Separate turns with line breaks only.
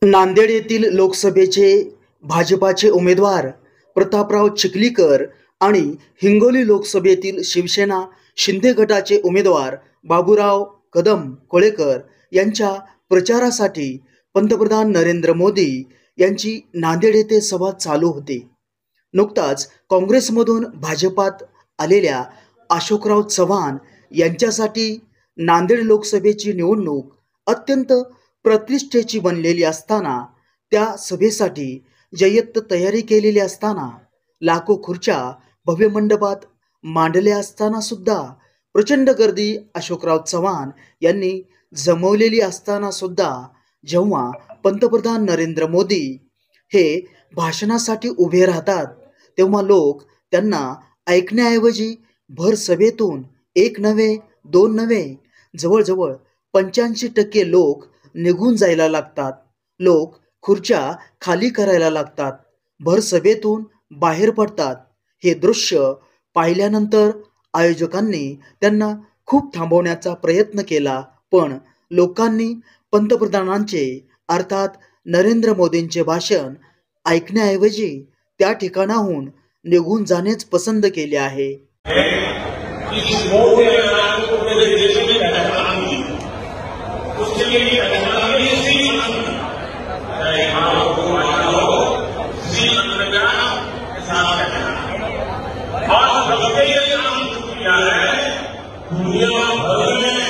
नांदेड येथील लोकसभेचे भाजपाचे उमेदवार प्रतापराव चिखलीकर आणि हिंगोली लोकसभेतील शिवसेना शिंदे गटाचे उमेदवार बाबूराव कदम कोळेकर यांच्या प्रचारासाठी पंतप्रधान नरेंद्र मोदी यांची नांदेड येथे सभा चालू होती। नुकताच काँग्रेसमधून भाजपात आलेल्या अशोकराव चव्हाण यांच्यासाठी नांदेड लोकसभेची निवडणूक अत्यंत प्रतिष्ठेची बनलेली असताना त्या सभेसाठी जय्यत तयारी केलेली असताना लाखो खुर्च्या भव्य मंडपात मांडल्या असताना सुद्धा प्रचंड गर्दी अशोकराव चव्हाण यांनी जमवलेली असताना सुद्धा जेव्हा पंतप्रधान नरेंद्र मोदी हे भाषणासाठी उभे राहतात तेव्हा लोक त्यांना ऐकण्याऐवजी भर सभेतून एक नव्हे दोन नव्हे जवळजवळ 85% लोक निघून जायला लागतात। लोक खुर्च्या खाली करायला लागतात, भर सभेतून बाहेर पडतात। हे दृश्य पाहिल्यानंतर आयोजकांनी त्यांना खूप थांबवण्याचा प्रयत्न केला, पण लोकांनी पंतप्रधानांचे अर्थात नरेंद्र मोदींचे भाषण ऐकण्याऐवजी त्या ठिकाणाहून निघून जाणेच पसंत केले आहे।
दुनिया भर में